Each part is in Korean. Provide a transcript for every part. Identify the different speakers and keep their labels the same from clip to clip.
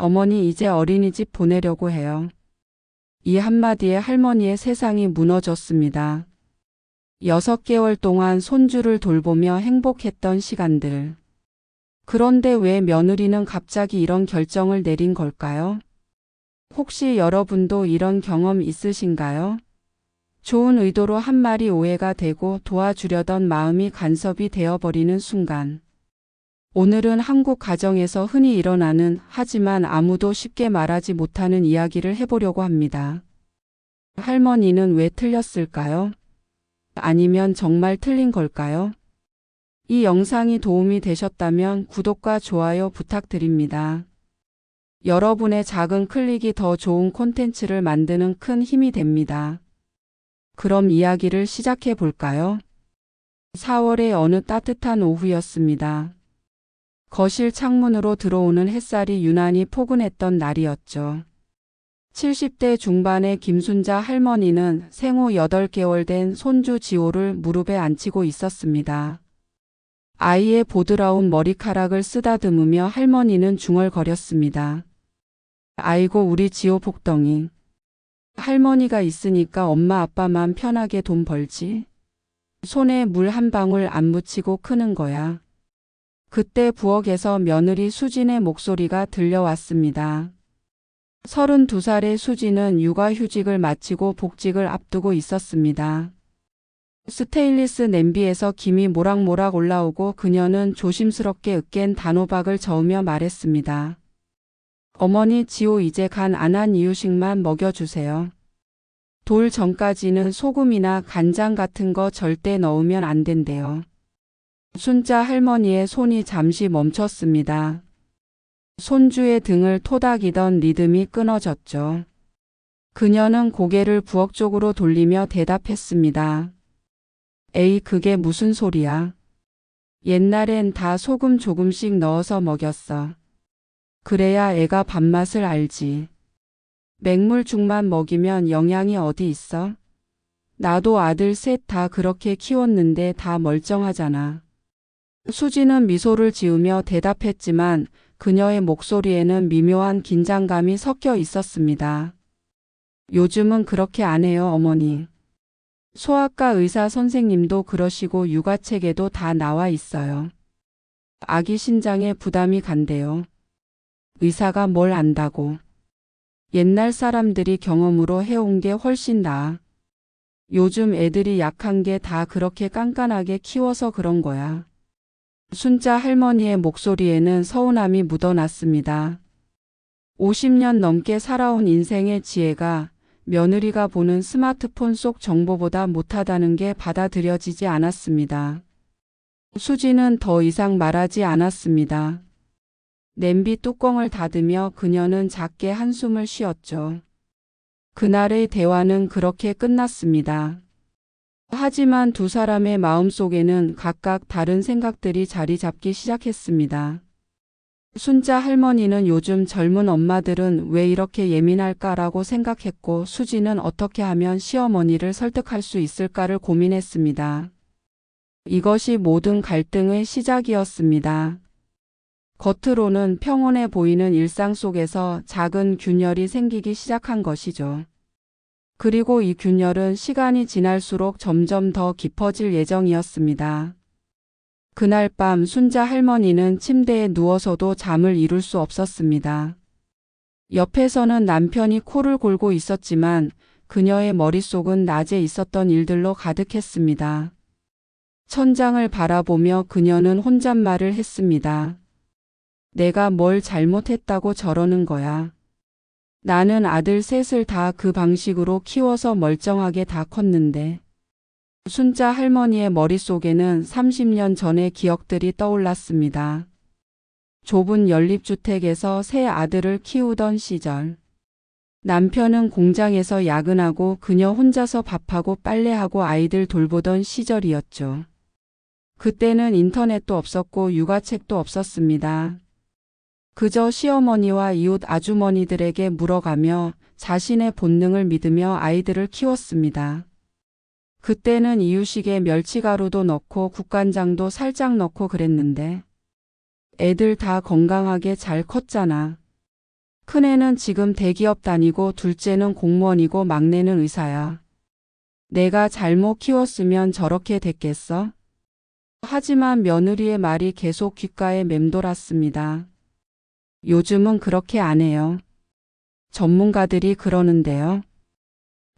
Speaker 1: 어머니 이제 어린이집 보내려고 해요. 이 한마디에 할머니의 세상이 무너졌습니다. 6개월 동안 손주를 돌보며 행복했던 시간들. 그런데 왜 며느리는 갑자기 이런 결정을 내린 걸까요? 혹시 여러분도 이런 경험 있으신가요? 좋은 의도로 한 말이 오해가 되고 도와주려던 마음이 간섭이 되어버리는 순간. 오늘은 한국 가정에서 흔히 일어나는 하지만 아무도 쉽게 말하지 못하는 이야기를 해보려고 합니다. 할머니는 왜 틀렸을까요? 아니면 정말 틀린 걸까요? 이 영상이 도움이 되셨다면 구독과 좋아요 부탁드립니다. 여러분의 작은 클릭이 더 좋은 콘텐츠를 만드는 큰 힘이 됩니다. 그럼 이야기를 시작해 볼까요? 4월의 어느 따뜻한 오후였습니다. 거실 창문으로 들어오는 햇살이 유난히 포근했던 날이었죠. 70대 중반의 김순자 할머니는 생후 8개월 된 손주 지호를 무릎에 앉히고 있었습니다. 아이의 보드라운 머리카락을 쓰다듬으며 할머니는 중얼거렸습니다. 아이고 우리 지호 복덩이. 할머니가 있으니까 엄마 아빠만 편하게 돈 벌지. 손에 물 한 방울 안 묻히고 크는 거야. 그때 부엌에서 며느리 수진의 목소리가 들려왔습니다. 32살의 수진은 육아휴직을 마치고 복직을 앞두고 있었습니다. 스테인리스 냄비에서 김이 모락모락 올라오고 그녀는 조심스럽게 으깬 단호박을 저으며 말했습니다. 어머니 지호 이제 간 안 한 이유식만 먹여주세요. 돌 전까지는 소금이나 간장 같은 거 절대 넣으면 안 된대요. 순자 할머니의 손이 잠시 멈췄습니다. 손주의 등을 토닥이던 리듬이 끊어졌죠. 그녀는 고개를 부엌 쪽으로 돌리며 대답했습니다. 에이 그게 무슨 소리야. 옛날엔 다 소금 조금씩 넣어서 먹였어. 그래야 애가 밥맛을 알지. 맹물죽만 먹이면 영양이 어디 있어? 나도 아들 셋 다 그렇게 키웠는데 다 멀쩡하잖아. 수지는 미소를 지으며 대답했지만 그녀의 목소리에는 미묘한 긴장감이 섞여 있었습니다. 요즘은 그렇게 안 해요, 어머니. 소아과 의사 선생님도 그러시고 육아책에도 다 나와 있어요. 아기 신장에 부담이 간대요. 의사가 뭘 안다고. 옛날 사람들이 경험으로 해온 게 훨씬 나아. 요즘 애들이 약한 게 다 그렇게 깐깐하게 키워서 그런 거야. 순자 할머니의 목소리에는 서운함이 묻어났습니다. 50년 넘게 살아온 인생의 지혜가 며느리가 보는 스마트폰 속 정보보다 못하다는 게 받아들여지지 않았습니다. 수지는 더 이상 말하지 않았습니다. 냄비 뚜껑을 닫으며 그녀는 작게 한숨을 쉬었죠. 그날의 대화는 그렇게 끝났습니다. 하지만 두 사람의 마음속에는 각각 다른 생각들이 자리 잡기 시작했습니다. 순자 할머니는 요즘 젊은 엄마들은 왜 이렇게 예민할까라고 생각했고 수지는 어떻게 하면 시어머니를 설득할 수 있을까를 고민했습니다. 이것이 모든 갈등의 시작이었습니다. 겉으로는 평온해 보이는 일상 속에서 작은 균열이 생기기 시작한 것이죠. 그리고 이 균열은 시간이 지날수록 점점 더 깊어질 예정이었습니다. 그날 밤 순자 할머니는 침대에 누워서도 잠을 이룰 수 없었습니다. 옆에서는 남편이 코를 골고 있었지만 그녀의 머릿속은 낮에 있었던 일들로 가득했습니다. 천장을 바라보며 그녀는 혼잣말을 했습니다. 내가 뭘 잘못했다고 저러는 거야. 나는 아들 셋을 다 그 방식으로 키워서 멀쩡하게 다 컸는데. 순자 할머니의 머릿속에는 30년 전의 기억들이 떠올랐습니다. 좁은 연립주택에서 세 아들을 키우던 시절. 남편은 공장에서 야근하고 그녀 혼자서 밥하고 빨래하고 아이들 돌보던 시절이었죠. 그때는 인터넷도 없었고 육아책도 없었습니다. 그저 시어머니와 이웃 아주머니들에게 물어가며 자신의 본능을 믿으며 아이들을 키웠습니다. 그때는 이유식에 멸치가루도 넣고 국간장도 살짝 넣고 그랬는데 애들 다 건강하게 잘 컸잖아. 큰애는 지금 대기업 다니고 둘째는 공무원이고 막내는 의사야. 내가 잘못 키웠으면 저렇게 됐겠어? 하지만 며느리의 말이 계속 귓가에 맴돌았습니다. 요즘은 그렇게 안 해요. 전문가들이 그러는데요.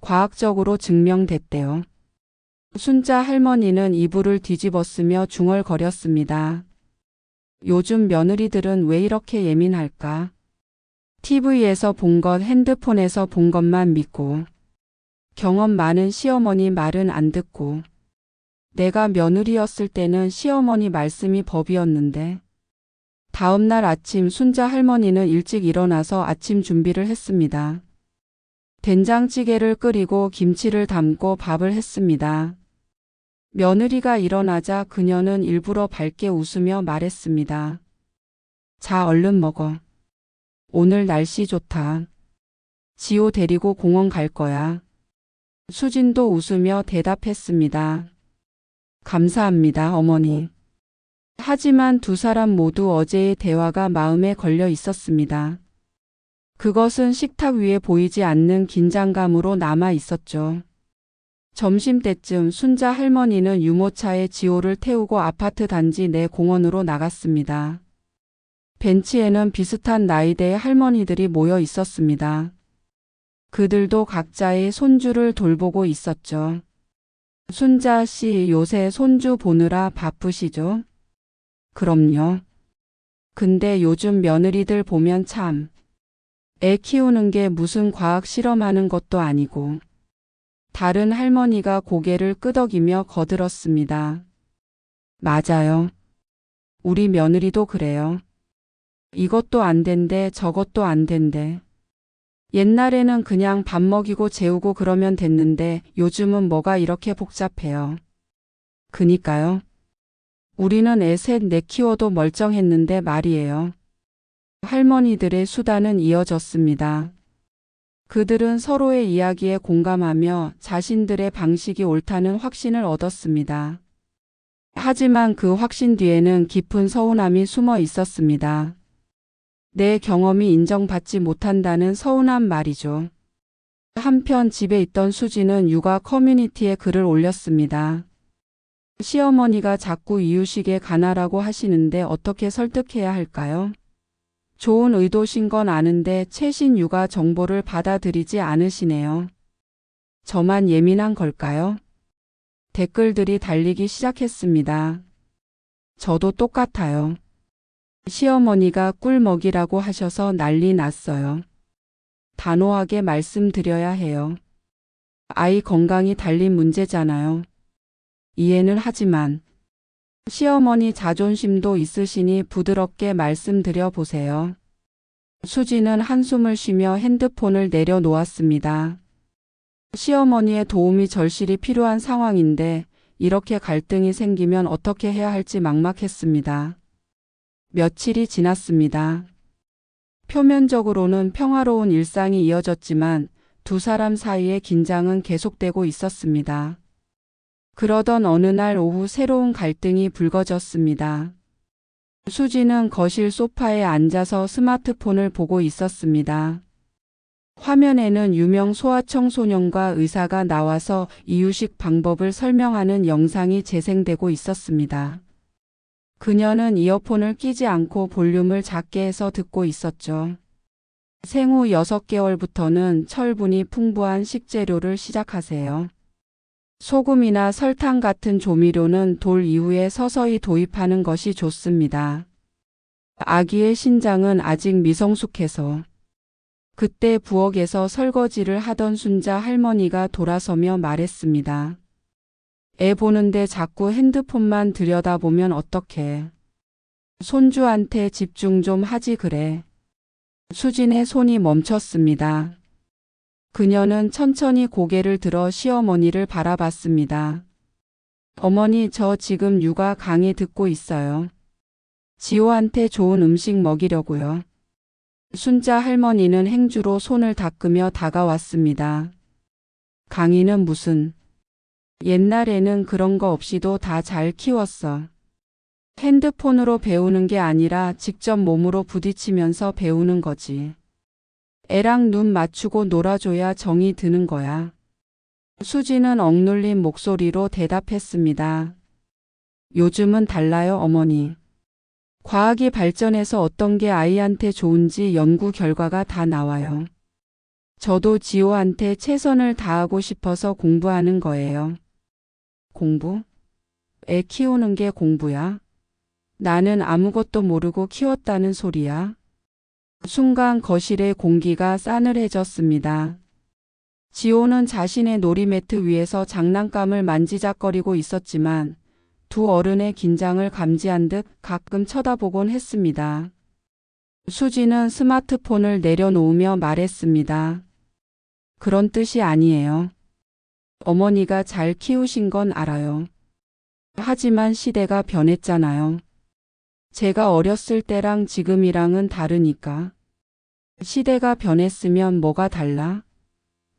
Speaker 1: 과학적으로 증명됐대요. 순자 할머니는 이불을 뒤집었으며 중얼거렸습니다. 요즘 며느리들은 왜 이렇게 예민할까? TV에서 본 것, 핸드폰에서 본 것만 믿고, 경험 많은 시어머니 말은 안 듣고, 내가 며느리였을 때는 시어머니 말씀이 법이었는데, 다음 날 아침 순자 할머니는 일찍 일어나서 아침 준비를 했습니다. 된장찌개를 끓이고 김치를 담고 밥을 했습니다. 며느리가 일어나자 그녀는 일부러 밝게 웃으며 말했습니다. 자, 얼른 먹어. 오늘 날씨 좋다. 지호 데리고 공원 갈 거야. 수진도 웃으며 대답했습니다. 감사합니다, 어머니. 하지만 두 사람 모두 어제의 대화가 마음에 걸려 있었습니다. 그것은 식탁 위에 보이지 않는 긴장감으로 남아 있었죠. 점심때쯤 순자 할머니는 유모차에 지호를 태우고 아파트 단지 내 공원으로 나갔습니다. 벤치에는 비슷한 나이대의 할머니들이 모여 있었습니다. 그들도 각자의 손주를 돌보고 있었죠. 순자 씨, 요새 손주 보느라 바쁘시죠? 그럼요. 근데 요즘 며느리들 보면 참, 애 키우는 게 무슨 과학 실험하는 것도 아니고. 다른 할머니가 고개를 끄덕이며 거들었습니다. 맞아요. 우리 며느리도 그래요. 이것도 안 된대, 저것도 안 된대. 옛날에는 그냥 밥 먹이고 재우고 그러면 됐는데 요즘은 뭐가 이렇게 복잡해요. 그니까요. 우리는 애 셋 넷 키워도 멀쩡했는데 말이에요. 할머니들의 수다는 이어졌습니다. 그들은 서로의 이야기에 공감하며 자신들의 방식이 옳다는 확신을 얻었습니다. 하지만 그 확신 뒤에는 깊은 서운함이 숨어 있었습니다. 내 경험이 인정받지 못한다는 서운함 말이죠. 한편 집에 있던 수지는 육아 커뮤니티에 글을 올렸습니다. 시어머니가 자꾸 이유식에 관하라고 하시는데 어떻게 설득해야 할까요? 좋은 의도신 건 아는데 최신 육아 정보를 받아들이지 않으시네요. 저만 예민한 걸까요? 댓글들이 달리기 시작했습니다. 저도 똑같아요. 시어머니가 꿀 먹이라고 하셔서 난리 났어요. 단호하게 말씀드려야 해요. 아이 건강이 달린 문제잖아요. 이해는 하지만 시어머니 자존심도 있으시니 부드럽게 말씀드려 보세요. 수지는 한숨을 쉬며 핸드폰을 내려놓았습니다. 시어머니의 도움이 절실히 필요한 상황인데 이렇게 갈등이 생기면 어떻게 해야 할지 막막했습니다. 며칠이 지났습니다. 표면적으로는 평화로운 일상이 이어졌지만 두 사람 사이의 긴장은 계속되고 있었습니다. 그러던 어느 날 오후 새로운 갈등이 불거졌습니다. 수지는 거실 소파에 앉아서 스마트폰을 보고 있었습니다. 화면에는 유명 소아청소년과 의사가 나와서 이유식 방법을 설명하는 영상이 재생되고 있었습니다. 그녀는 이어폰을 끼지 않고 볼륨을 작게 해서 듣고 있었죠. 생후 6개월부터는 철분이 풍부한 식재료를 시작하세요. 소금이나 설탕 같은 조미료는 돌 이후에 서서히 도입하는 것이 좋습니다. 아기의 신장은 아직 미성숙해서. 그때 부엌에서 설거지를 하던 순자 할머니가 돌아서며 말했습니다. 애 보는데 자꾸 핸드폰만 들여다보면 어떡해. 손주한테 집중 좀 하지 그래. 수진의 손이 멈췄습니다. 그녀는 천천히 고개를 들어 시어머니를 바라봤습니다. 어머니, 저 지금 육아 강의 듣고 있어요. 지호한테 좋은 음식 먹이려고요. 순자 할머니는 행주로 손을 닦으며 다가왔습니다. 강의는 무슨... 옛날에는 그런 거 없이도 다 잘 키웠어. 핸드폰으로 배우는 게 아니라 직접 몸으로 부딪히면서 배우는 거지. 애랑 눈 맞추고 놀아줘야 정이 드는 거야. 수지는 억눌린 목소리로 대답했습니다. 요즘은 달라요, 어머니. 과학이 발전해서 어떤 게 아이한테 좋은지 연구 결과가 다 나와요. 저도 지호한테 최선을 다하고 싶어서 공부하는 거예요. 공부? 애 키우는 게 공부야? 나는 아무것도 모르고 키웠다는 소리야. 순간 거실의 공기가 싸늘해졌습니다. 지호는 자신의 놀이매트 위에서 장난감을 만지작거리고 있었지만 두 어른의 긴장을 감지한 듯 가끔 쳐다보곤 했습니다. 수지는 스마트폰을 내려놓으며 말했습니다. 그런 뜻이 아니에요. 어머니가 잘 키우신 건 알아요. 하지만 시대가 변했잖아요. 제가 어렸을 때랑 지금이랑은 다르니까. 시대가 변했으면 뭐가 달라?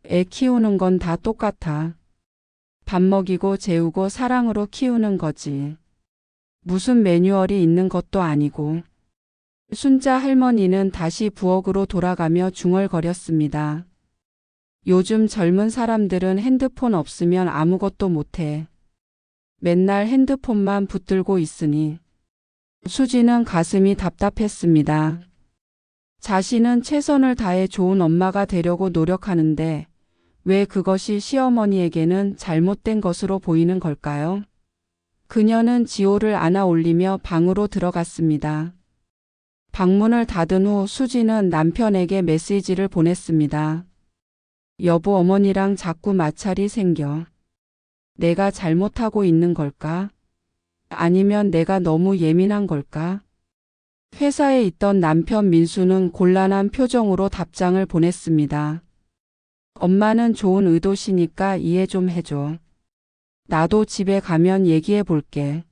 Speaker 1: 애 키우는 건 다 똑같아. 밥 먹이고 재우고 사랑으로 키우는 거지. 무슨 매뉴얼이 있는 것도 아니고. 순자 할머니는 다시 부엌으로 돌아가며 중얼거렸습니다. 요즘 젊은 사람들은 핸드폰 없으면 아무것도 못해. 맨날 핸드폰만 붙들고 있으니. 수지는 가슴이 답답했습니다. 자신은 최선을 다해 좋은 엄마가 되려고 노력하는데 왜 그것이 시어머니에게는 잘못된 것으로 보이는 걸까요? 그녀는 지호를 안아 올리며 방으로 들어갔습니다. 방문을 닫은 후 수지는 남편에게 메시지를 보냈습니다. 여보, 어머니랑 자꾸 마찰이 생겨. 내가 잘못하고 있는 걸까? 아니면 내가 너무 예민한 걸까? 회사에 있던 남편 민수는 곤란한 표정으로 답장을 보냈습니다. 엄마는 좋은 의도시니까 이해 좀 해줘. 나도 집에 가면 얘기해 볼게.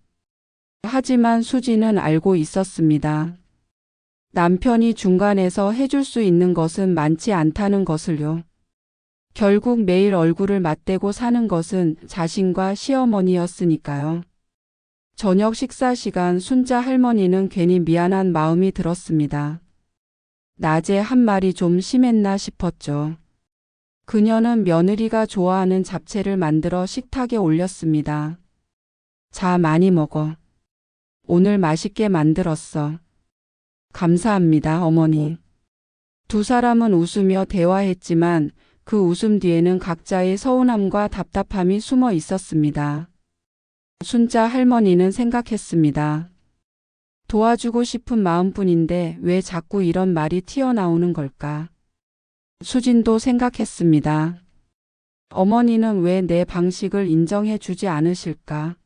Speaker 1: 하지만 수지는 알고 있었습니다. 남편이 중간에서 해줄 수 있는 것은 많지 않다는 것을요. 결국 매일 얼굴을 맞대고 사는 것은 자신과 시어머니였으니까요. 저녁 식사 시간 순자 할머니는 괜히 미안한 마음이 들었습니다. 낮에 한 말이 좀 심했나 싶었죠. 그녀는 며느리가 좋아하는 잡채를 만들어 식탁에 올렸습니다. 자, 많이 먹어. 오늘 맛있게 만들었어. 감사합니다, 어머니. 두 사람은 웃으며 대화했지만 그 웃음 뒤에는 각자의 서운함과 답답함이 숨어 있었습니다. 순자 할머니는 생각했습니다. 도와주고 싶은 마음뿐인데 왜 자꾸 이런 말이 튀어나오는 걸까? 수진도 생각했습니다. 어머니는 왜 내 방식을 인정해 주지 않으실까?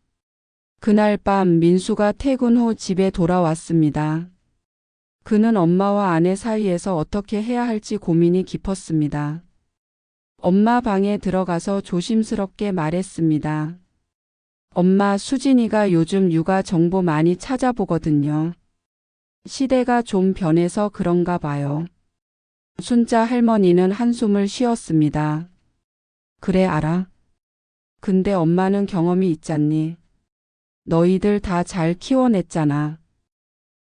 Speaker 1: 그날 밤 민수가 퇴근 후 집에 돌아왔습니다. 그는 엄마와 아내 사이에서 어떻게 해야 할지 고민이 깊었습니다. 엄마 방에 들어가서 조심스럽게 말했습니다. 엄마, 수진이가 요즘 육아 정보 많이 찾아보거든요. 시대가 좀 변해서 그런가 봐요. 순자 할머니는 한숨을 쉬었습니다. 그래, 알아. 근데 엄마는 경험이 있잖니. 너희들 다 잘 키워냈잖아.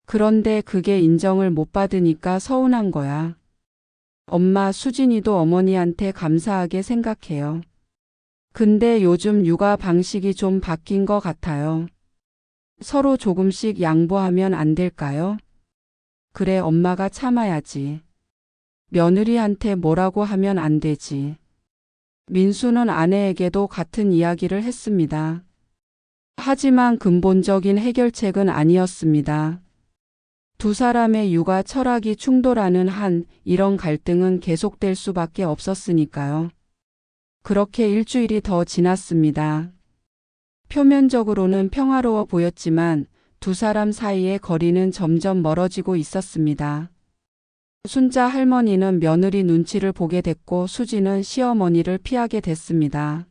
Speaker 1: 그런데 그게 인정을 못 받으니까 서운한 거야. 엄마, 수진이도 어머니한테 감사하게 생각해요. 근데 요즘 육아 방식이 좀 바뀐 것 같아요. 서로 조금씩 양보하면 안 될까요? 그래, 엄마가 참아야지. 며느리한테 뭐라고 하면 안 되지. 민수는 아내에게도 같은 이야기를 했습니다. 하지만 근본적인 해결책은 아니었습니다. 두 사람의 육아 철학이 충돌하는 한 이런 갈등은 계속될 수밖에 없었으니까요. 그렇게 일주일이 더 지났습니다. 표면적으로는 평화로워 보였지만 두 사람 사이의 거리는 점점 멀어지고 있었습니다. 순자 할머니는 며느리 눈치를 보게 됐고 수지는 시어머니를 피하게 됐습니다.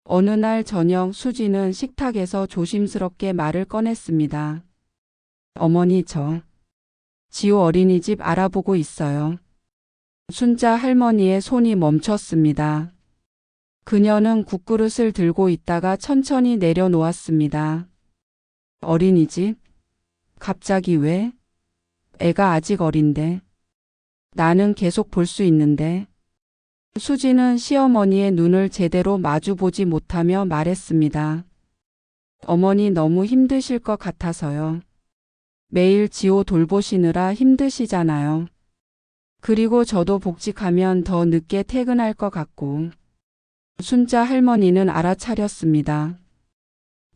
Speaker 1: 어느 날 저녁 수지는 식탁에서 조심스럽게 말을 꺼냈습니다. 어머니, 저 지호 어린이집 알아보고 있어요. 순자 할머니의 손이 멈췄습니다. 그녀는 국그릇을 들고 있다가 천천히 내려놓았습니다. 어린이집? 갑자기 왜? 애가 아직 어린데. 나는 계속 볼 수 있는데. 수지는 시어머니의 눈을 제대로 마주보지 못하며 말했습니다. 어머니 너무 힘드실 것 같아서요. 매일 지호 돌보시느라 힘드시잖아요. 그리고 저도 복직하면 더 늦게 퇴근할 것 같고. 순자 할머니는 알아차렸습니다.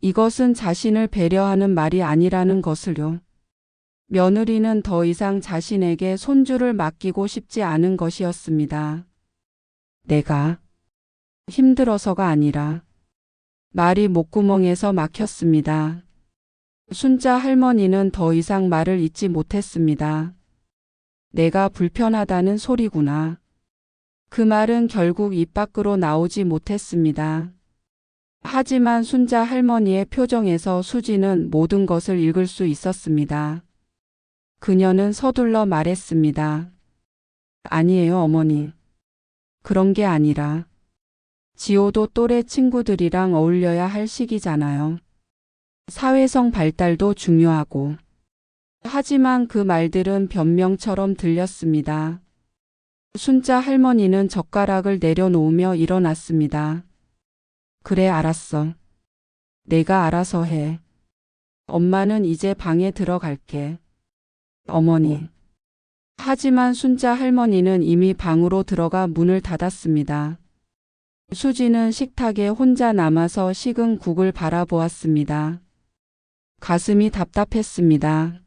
Speaker 1: 이것은 자신을 배려하는 말이 아니라는 것을요. 며느리는 더 이상 자신에게 손주를 맡기고 싶지 않은 것이었습니다. 내가 힘들어서가 아니라. 말이 목구멍에서 막혔습니다. 순자 할머니는 더 이상 말을 잇지 못했습니다. 내가 불편하다는 소리구나. 그 말은 결국 입 밖으로 나오지 못했습니다. 하지만 순자 할머니의 표정에서 수지는 모든 것을 읽을 수 있었습니다. 그녀는 서둘러 말했습니다. 아니에요, 어머니. 그런 게 아니라 지호도 또래 친구들이랑 어울려야 할 시기잖아요. 사회성 발달도 중요하고. 하지만 그 말들은 변명처럼 들렸습니다. 순자 할머니는 젓가락을 내려놓으며 일어났습니다. 그래, 알았어. 내가 알아서 해. 엄마는 이제 방에 들어갈게. 어머니. 하지만 순자 할머니는 이미 방으로 들어가 문을 닫았습니다. 수지는 식탁에 혼자 남아서 식은 국을 바라보았습니다. 가슴이 답답했습니다.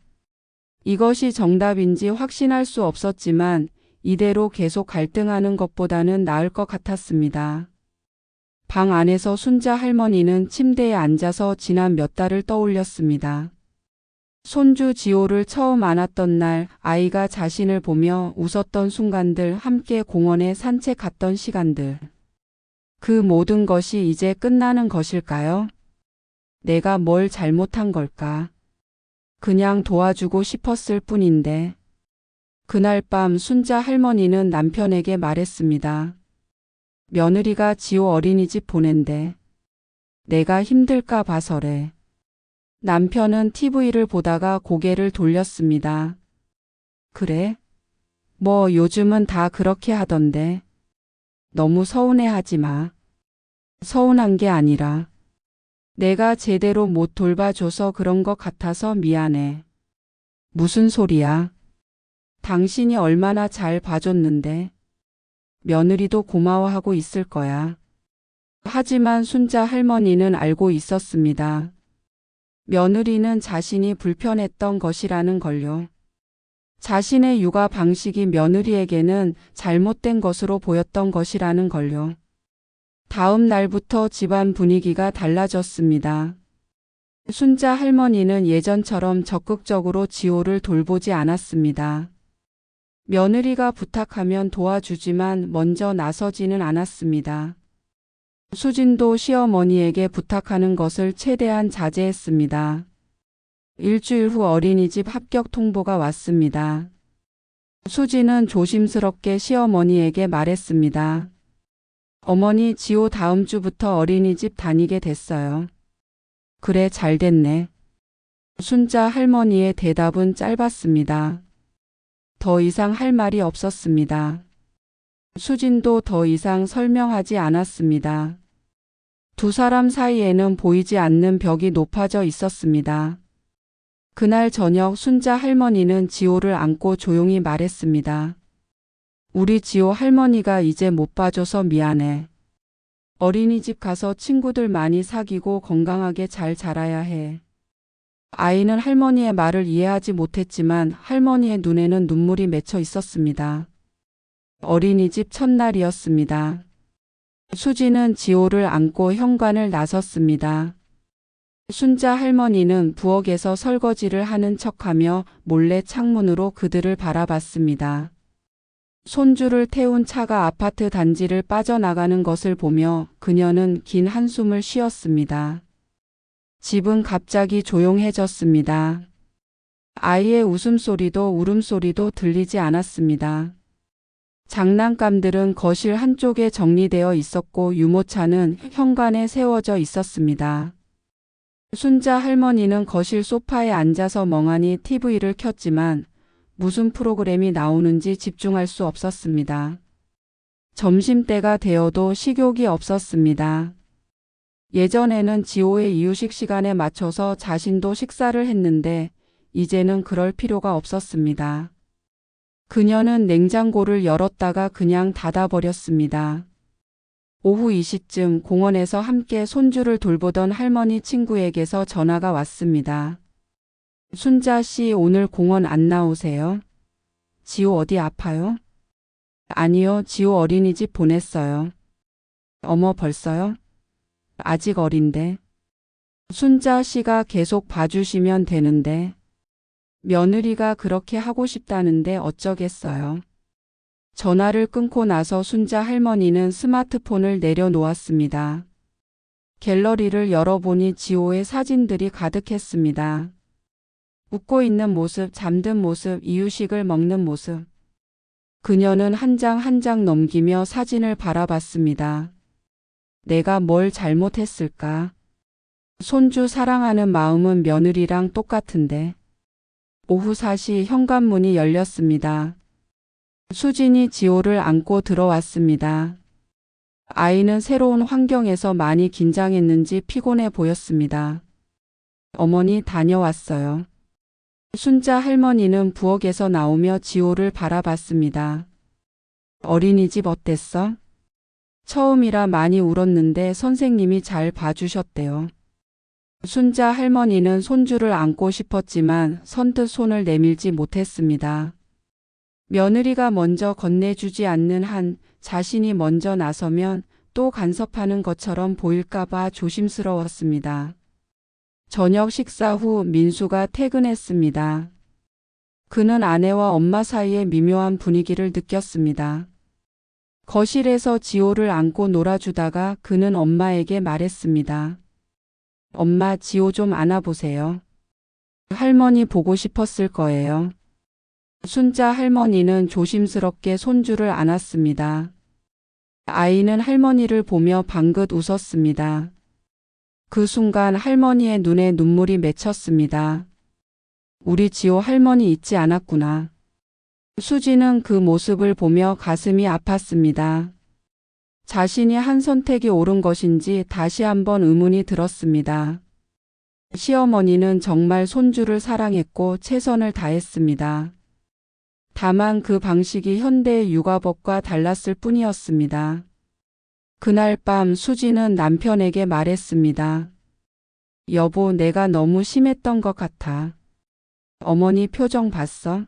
Speaker 1: 이것이 정답인지 확신할 수 없었지만 이대로 계속 갈등하는 것보다는 나을 것 같았습니다. 방 안에서 순자 할머니는 침대에 앉아서 지난 몇 달을 떠올렸습니다. 손주 지호를 처음 안았던 날 아이가 자신을 보며 웃었던 순간들, 함께 공원에 산책 갔던 시간들. 그 모든 것이 이제 끝나는 것일까요? 내가 뭘 잘못한 걸까? 그냥 도와주고 싶었을 뿐인데. 그날 밤 순자 할머니는 남편에게 말했습니다. 며느리가 지호 어린이집 보낸대. 내가 힘들까 봐서래. 남편은 TV를 보다가 고개를 돌렸습니다. 그래? 뭐 요즘은 다 그렇게 하던데. 너무 서운해하지 마. 서운한 게 아니라 내가 제대로 못 돌봐줘서 그런 것 같아서 미안해. 무슨 소리야? 당신이 얼마나 잘 봐줬는데. 며느리도 고마워하고 있을 거야. 하지만 순자 할머니는 알고 있었습니다. 며느리는 자신이 불편했던 것이라는 걸요. 자신의 육아 방식이 며느리에게는 잘못된 것으로 보였던 것이라는 걸요. 다음 날부터 집안 분위기가 달라졌습니다. 순자 할머니는 예전처럼 적극적으로 지호를 돌보지 않았습니다. 며느리가 부탁하면 도와주지만 먼저 나서지는 않았습니다. 수진도 시어머니에게 부탁하는 것을 최대한 자제했습니다. 일주일 후 어린이집 합격 통보가 왔습니다. 수진은 조심스럽게 시어머니에게 말했습니다. 어머니, 지호 다음 주부터 어린이집 다니게 됐어요. 그래, 잘 됐네. 순자 할머니의 대답은 짧았습니다. 더 이상 할 말이 없었습니다. 수진도 더 이상 설명하지 않았습니다. 두 사람 사이에는 보이지 않는 벽이 높아져 있었습니다. 그날 저녁 순자 할머니는 지호를 안고 조용히 말했습니다. 우리 지호 할머니가 이제 못 봐줘서 미안해. 어린이집 가서 친구들 많이 사귀고 건강하게 잘 자라야 해. 아이는 할머니의 말을 이해하지 못했지만 할머니의 눈에는 눈물이 맺혀 있었습니다. 어린이집 첫날이었습니다. 수지는 지호를 안고 현관을 나섰습니다. 순자 할머니는 부엌에서 설거지를 하는 척하며 몰래 창문으로 그들을 바라봤습니다. 손주를 태운 차가 아파트 단지를 빠져나가는 것을 보며 그녀는 긴 한숨을 쉬었습니다. 집은 갑자기 조용해졌습니다. 아이의 웃음소리도 울음소리도 들리지 않았습니다. 장난감들은 거실 한쪽에 정리되어 있었고 유모차는 현관에 세워져 있었습니다. 순자 할머니는 거실 소파에 앉아서 멍하니 TV를 켰지만 무슨 프로그램이 나오는지 집중할 수 없었습니다. 점심때가 되어도 식욕이 없었습니다. 예전에는 지호의 이유식 시간에 맞춰서 자신도 식사를 했는데 이제는 그럴 필요가 없었습니다. 그녀는 냉장고를 열었다가 그냥 닫아버렸습니다. 오후 2시쯤 공원에서 함께 손주를 돌보던 할머니 친구에게서 전화가 왔습니다. 순자 씨 오늘 공원 안 나오세요? 지호 어디 아파요? 아니요, 지호 어린이집 보냈어요. 어머 벌써요? 아직 어린데. 순자 씨가 계속 봐주시면 되는데. 며느리가 그렇게 하고 싶다는데 어쩌겠어요. 전화를 끊고 나서 순자 할머니는 스마트폰을 내려놓았습니다. 갤러리를 열어보니 지호의 사진들이 가득했습니다. 웃고 있는 모습, 잠든 모습, 이유식을 먹는 모습. 그녀는 한 장 한 장 넘기며 사진을 바라봤습니다. 내가 뭘 잘못했을까? 손주 사랑하는 마음은 며느리랑 똑같은데. 오후 4시 현관문이 열렸습니다. 수진이 지호를 안고 들어왔습니다. 아이는 새로운 환경에서 많이 긴장했는지 피곤해 보였습니다. 어머니 다녀왔어요. 순자 할머니는 부엌에서 나오며 지호를 바라봤습니다. 어린이집 어땠어? 처음이라 많이 울었는데 선생님이 잘 봐주셨대요. 순자 할머니는 손주를 안고 싶었지만 선뜻 손을 내밀지 못했습니다. 며느리가 먼저 건네주지 않는 한 자신이 먼저 나서면 또 간섭하는 것처럼 보일까봐 조심스러웠습니다. 저녁 식사 후 민수가 퇴근했습니다. 그는 아내와 엄마 사이의 미묘한 분위기를 느꼈습니다. 거실에서 지호를 안고 놀아주다가 그는 엄마에게 말했습니다. 엄마, 지호 좀 안아보세요. 할머니 보고 싶었을 거예요. 순자 할머니는 조심스럽게 손주를 안았습니다. 아이는 할머니를 보며 방긋 웃었습니다. 그 순간 할머니의 눈에 눈물이 맺혔습니다. 우리 지호 할머니 잊지 않았구나. 수지는 그 모습을 보며 가슴이 아팠습니다. 자신이 한 선택이 옳은 것인지 다시 한번 의문이 들었습니다. 시어머니는 정말 손주를 사랑했고 최선을 다했습니다. 다만 그 방식이 현대의 육아법과 달랐을 뿐이었습니다. 그날 밤 수지는 남편에게 말했습니다. 여보, 내가 너무 심했던 것 같아. 어머니 표정 봤어?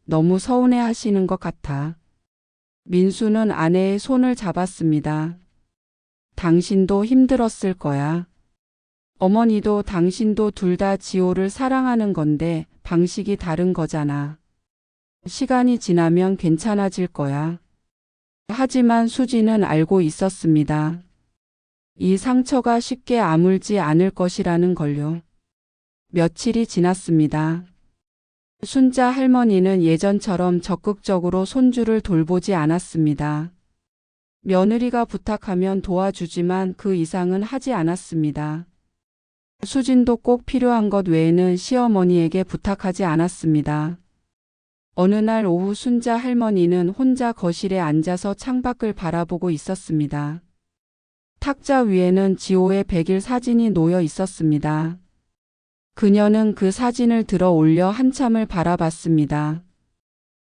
Speaker 1: 너무 서운해 하시는 것 같아. 민수는 아내의 손을 잡았습니다. 당신도 힘들었을 거야. 어머니도 당신도 둘 다 지호를 사랑하는 건데 방식이 다른 거잖아. 시간이 지나면 괜찮아질 거야. 하지만 수지는 알고 있었습니다. 이 상처가 쉽게 아물지 않을 것이라는 걸요. 며칠이 지났습니다. 순자 할머니는 예전처럼 적극적으로 손주를 돌보지 않았습니다. 며느리가 부탁하면 도와주지만 그 이상은 하지 않았습니다. 수진도 꼭 필요한 것 외에는 시어머니에게 부탁하지 않았습니다. 어느 날 오후 순자 할머니는 혼자 거실에 앉아서 창밖을 바라보고 있었습니다. 탁자 위에는 지호의 100일 사진이 놓여 있었습니다. 그녀는 그 사진을 들어 올려 한참을 바라봤습니다.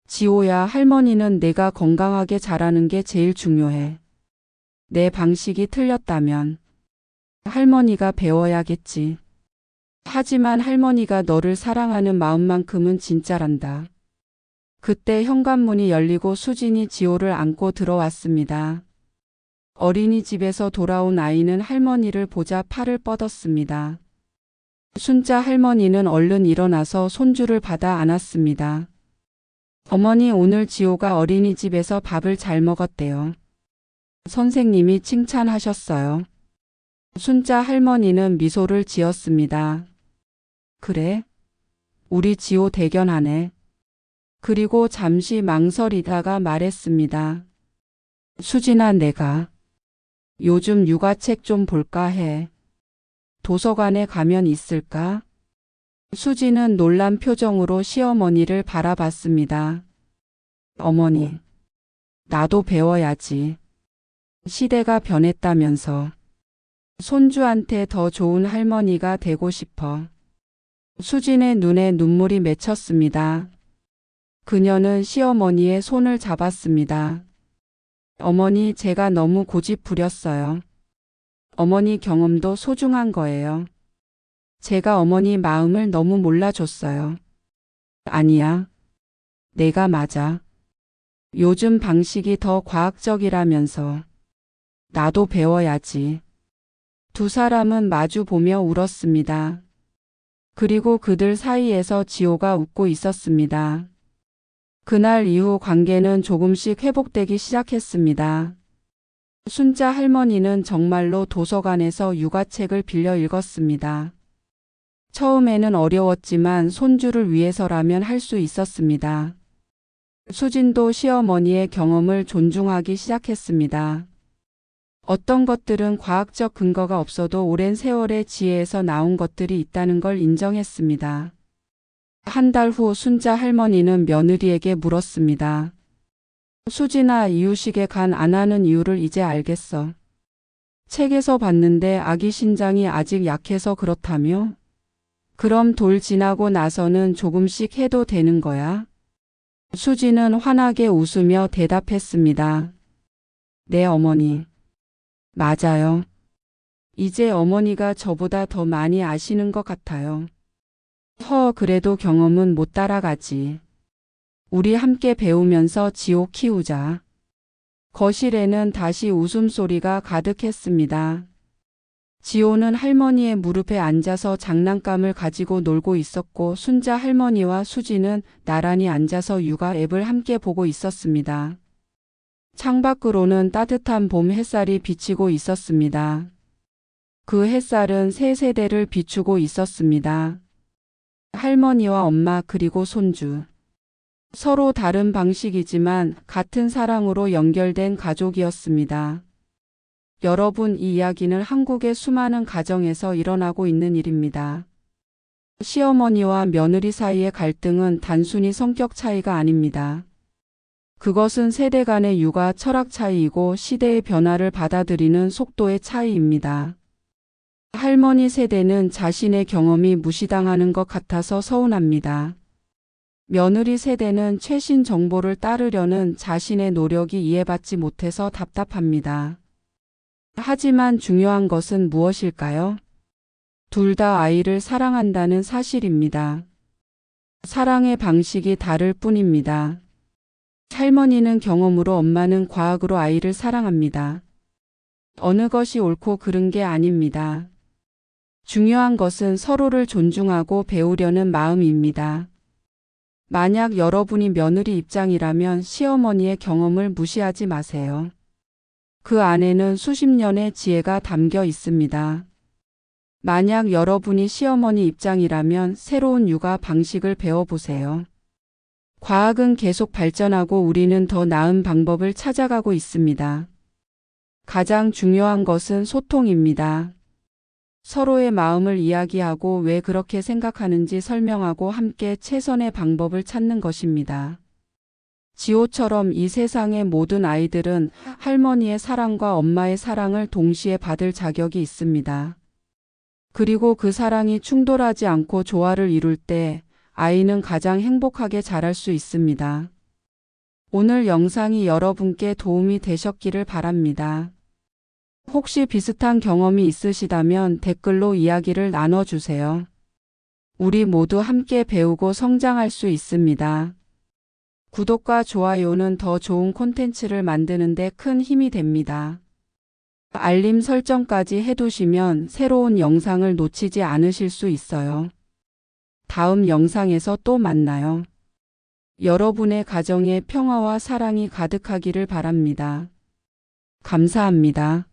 Speaker 1: 지호야, 할머니는 내가 건강하게 자라는 게 제일 중요해. 내 방식이 틀렸다면 할머니가 배워야겠지. 하지만 할머니가 너를 사랑하는 마음만큼은 진짜란다. 그때 현관문이 열리고 수진이 지호를 안고 들어왔습니다. 어린이집에서 돌아온 아이는 할머니를 보자 팔을 뻗었습니다. 순자 할머니는 얼른 일어나서 손주를 받아 안았습니다. 어머니, 오늘 지호가 어린이집에서 밥을 잘 먹었대요. 선생님이 칭찬하셨어요. 순자 할머니는 미소를 지었습니다. 그래? 우리 지호 대견하네. 그리고 잠시 망설이다가 말했습니다. 수진아, 내가 요즘 육아책 좀 볼까 해. 도서관에 가면 있을까? 수지는 놀란 표정으로 시어머니를 바라봤습니다. 어머니, 나도 배워야지. 시대가 변했다면서. 손주한테 더 좋은 할머니가 되고 싶어. 수진의 눈에 눈물이 맺혔습니다. 그녀는 시어머니의 손을 잡았습니다. 어머니, 제가 너무 고집 부렸어요. 어머니 경험도 소중한 거예요. 제가 어머니 마음을 너무 몰라줬어요. 아니야. 내가 맞아. 요즘 방식이 더 과학적이라면서. 나도 배워야지. 두 사람은 마주 보며 울었습니다. 그리고 그들 사이에서 지호가 웃고 있었습니다. 그날 이후 관계는 조금씩 회복되기 시작했습니다. 순자 할머니는 정말로 도서관에서 육아책을 빌려 읽었습니다. 처음에는 어려웠지만 손주를 위해서라면 할 수 있었습니다. 수진도 시어머니의 경험을 존중하기 시작했습니다. 어떤 것들은 과학적 근거가 없어도 오랜 세월의 지혜에서 나온 것들이 있다는 걸 인정했습니다. 한 달 후 순자 할머니는 며느리에게 물었습니다. 수진아, 이유식에 간 안 하는 이유를 이제 알겠어. 책에서 봤는데 아기 신장이 아직 약해서 그렇다며? 그럼 돌 지나고 나서는 조금씩 해도 되는 거야? 수진은 환하게 웃으며 대답했습니다. 네, 어머니. 맞아요. 이제 어머니가 저보다 더 많이 아시는 것 같아요. 그래도 경험은 못 따라가지. 우리 함께 배우면서 지호 키우자. 거실에는 다시 웃음소리가 가득했습니다. 지호는 할머니의 무릎에 앉아서 장난감을 가지고 놀고 있었고 순자 할머니와 수지는 나란히 앉아서 육아 앱을 함께 보고 있었습니다. 창밖으로는 따뜻한 봄 햇살이 비치고 있었습니다. 그 햇살은 세 세대를 비추고 있었습니다. 할머니와 엄마 그리고 손주. 서로 다른 방식이지만 같은 사랑으로 연결된 가족이었습니다. 여러분, 이 이야기는 한국의 수많은 가정에서 일어나고 있는 일입니다. 시어머니와 며느리 사이의 갈등은 단순히 성격 차이가 아닙니다. 그것은 세대 간의 육아 철학 차이이고 시대의 변화를 받아들이는 속도의 차이입니다. 할머니 세대는 자신의 경험이 무시당하는 것 같아서 서운합니다. 며느리 세대는 최신 정보를 따르려는 자신의 노력이 이해받지 못해서 답답합니다. 하지만 중요한 것은 무엇일까요? 둘 다 아이를 사랑한다는 사실입니다. 사랑의 방식이 다를 뿐입니다. 할머니는 경험으로, 엄마는 과학으로 아이를 사랑합니다. 어느 것이 옳고 그른 게 아닙니다. 중요한 것은 서로를 존중하고 배우려는 마음입니다. 만약 여러분이 며느리 입장이라면 시어머니의 경험을 무시하지 마세요. 그 안에는 수십 년의 지혜가 담겨 있습니다. 만약 여러분이 시어머니 입장이라면 새로운 육아 방식을 배워보세요. 과학은 계속 발전하고 우리는 더 나은 방법을 찾아가고 있습니다. 가장 중요한 것은 소통입니다. 서로의 마음을 이야기하고 왜 그렇게 생각하는지 설명하고 함께 최선의 방법을 찾는 것입니다. 지호처럼 이 세상의 모든 아이들은 할머니의 사랑과 엄마의 사랑을 동시에 받을 자격이 있습니다. 그리고 그 사랑이 충돌하지 않고 조화를 이룰 때 아이는 가장 행복하게 자랄 수 있습니다. 오늘 영상이 여러분께 도움이 되셨기를 바랍니다. 혹시 비슷한 경험이 있으시다면 댓글로 이야기를 나눠주세요. 우리 모두 함께 배우고 성장할 수 있습니다. 구독과 좋아요는 더 좋은 콘텐츠를 만드는 데 큰 힘이 됩니다. 알림 설정까지 해두시면 새로운 영상을 놓치지 않으실 수 있어요. 다음 영상에서 또 만나요. 여러분의 가정에 평화와 사랑이 가득하기를 바랍니다. 감사합니다.